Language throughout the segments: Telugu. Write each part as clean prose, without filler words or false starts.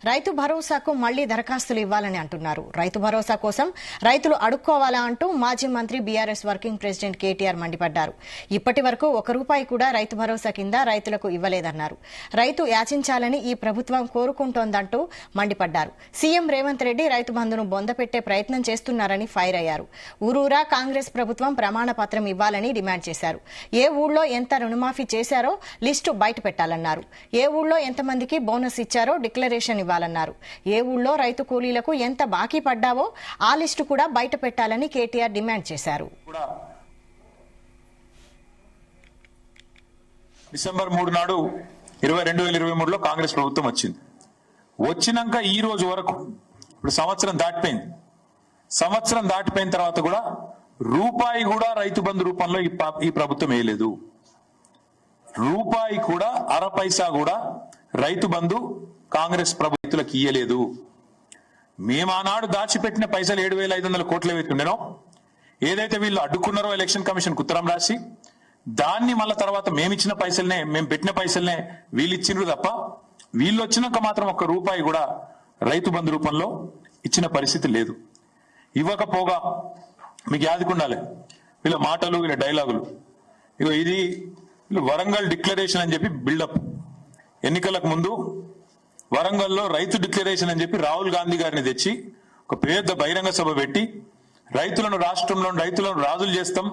రైతు భరోసాకు మళ్లీ దరఖాస్తులు ఇవ్వాలని అంటున్నారు. రైతు భరోసా కోసం రైతులు అడుక్కోవాలా అంటూ మాజీ మంత్రి బీఆర్ఎస్ వర్కింగ్ ప్రెసిడెంట్ కేటీఆర్ మండిపడ్డారు. ఇప్పటి వరకు ₹1 కూడా రైతు భరోసా కింద రైతులకు ఇవ్వలేదన్నారు. రైతు యాచించాలని ఈ ప్రభుత్వం కోరుకుంటోందంటూ మండిపడ్డారు. సీఎం రేవంత్ రెడ్డి రైతు బంధును బొందపెట్టే ప్రయత్నం చేస్తున్నారని ఫైర్ అయ్యారు. ఊరూరా కాంగ్రెస్ ప్రభుత్వం ప్రమాణ పత్రం ఇవ్వాలని డిమాండ్ చేశారు. ఏ ఊళ్ళో ఎంత రుణమాఫీ చేశారో లిస్టు బయట పెట్టాలన్నారు. ఏ ఊళ్ళో ఎంతమందికి బోనస్ ఇచ్చారో డిక్లరేషన్ ఇవ్వాలన్నారు. ఏ ఊళ్ళో రైతు కూలీలకు ఎంత బాకీ పడ్డావో ఆ లిస్టు కూడా బయట పెట్టాలని కేటీఆర్ డిమాండ్ చేశారు. డిసెంబర్ 3 నాడు 2023లో కాంగ్రెస్ ప్రభుత్వం వచ్చింది. వచ్చినాక ఈ రోజు వరకు ఇప్పుడు సంవత్సరం దాటిపోయిన తర్వాత కూడా రూపాయి కూడా రైతు బంధు రూపంలో ఈ ప్రభుత్వం వేయలేదు. రూపాయి కూడా అర పైసా కూడా రైతు బంధు కాంగ్రెస్ ప్రభుత్వాలకు ఇయ్యలేదు. మేము ఆనాడు దాచిపెట్టిన పైసలు 7,500 కోట్లు పెట్టుండేనో, ఏదైతే వీళ్ళు అడ్డుకున్నారో ఎలక్షన్ కమిషన్ ఉత్తరం రాసి దాన్ని మళ్ళా తర్వాత మేమిచ్చిన పైసలనే, మేము పెట్టిన పైసలనే వీళ్ళు ఇచ్చిండ్రు తప్ప వీళ్ళు వచ్చినాక మాత్రం ₹1 కూడా రైతు బంధు రూపంలో ఇచ్చిన పరిస్థితి లేదు. ఇవ్వకపోగా మీకు యాదుకుండాలి వీళ్ళ మాటలు, వీళ్ళ డైలాగులు. ఇగో ఇది వీళ్ళు వరంగల్ డిక్లరేషన్ అని చెప్పి బిల్డప్. ఎన్నికలకు ముందు వరంగల్లో రైతు డిక్లరేషన్ అని చెప్పి రాహుల్ గాంధీ గారిని తెచ్చి ఒక పెద్ద బహిరంగ సభ పెట్టి రాష్ట్రంలో రైతులను రాజులు చేస్తాం,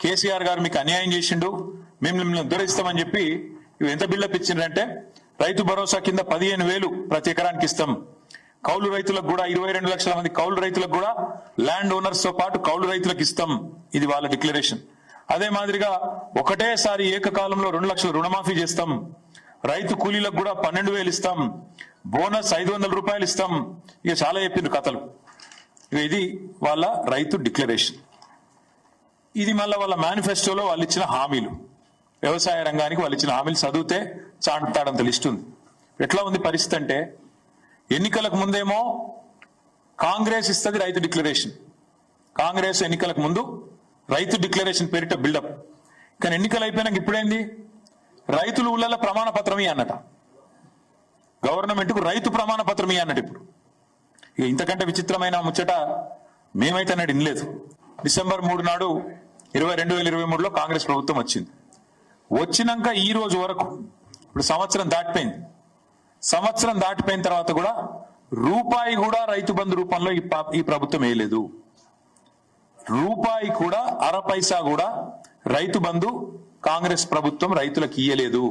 కేసీఆర్ గారు మీకు అన్యాయం చేసిండు, మేము మిమ్మల్ని ఉద్ధరిస్తామని చెప్పి ఇవి ఎంత బిల్డప్ ఇచ్చిండ్రంటే రైతు భరోసా కింద 15,000 ప్రతి ఎకరానికి ఇస్తాం. కౌలు రైతులకు కూడా 22 లక్షల మంది కౌలు రైతులకు కూడా ల్యాండ్ ఓనర్స్ తో పాటు కౌలు రైతులకు ఇస్తాం. ఇది వాళ్ళ డిక్లరేషన్. అదే మాదిరిగా ఒకటేసారి ఏకకాలంలో 2 లక్షల రుణమాఫీ చేస్తాం. రైతు కూలీలకు కూడా 12,000 ఇస్తాం. బోనస్ ₹500 ఇస్తాం. ఇక చాలా చెప్పిండ్రు కథలు. ఇది వాళ్ళ రైతు డిక్లరేషన్. ఇది మళ్ళీ వాళ్ళ మేనిఫెస్టోలో వాళ్ళు ఇచ్చిన హామీలు, వ్యవసాయ రంగానికి వాళ్ళు ఇచ్చిన హామీలు చదివితే చాటుతాడంత లిస్ట్ ఉంది. ఎట్లా ఉంది పరిస్థితి అంటే, ఎన్నికలకు ముందేమో కాంగ్రెస్ ఇస్తుంది రైతు డిక్లరేషన్. కాంగ్రెస్ ఎన్నికలకు ముందు రైతు డిక్లరేషన్ పేరిట బిల్డప్. కానీ ఎన్నికలు అయిపోయినాక ఇప్పుడేంది, రైతుల ఊళ్ళలో ప్రమాణ పత్రం అన్నట. గవర్నమెంట్ కు రైతు ప్రమాణ పత్రం అన్నట్టు. ఇప్పుడు ఇక ఇంతకంటే విచిత్రమైన ముచ్చట మేమైతే అన్నట్టు వినలేదు. డిసెంబర్ 3 నాడు 2023లో కాంగ్రెస్ ప్రభుత్వం వచ్చింది. వచ్చినాక ఈ రోజు వరకు ఇప్పుడు సంవత్సరం దాటిపోయిన తర్వాత కూడా రూపాయి కూడా రైతు బంధు రూపంలో ఈ ప్రభుత్వం వేయలేదు. రూపాయి కూడా అర పైసా కూడా రైతు బంధు కాంగ్రెస్ ప్రభుత్వం రైతులకు ఇయ్యలేదు.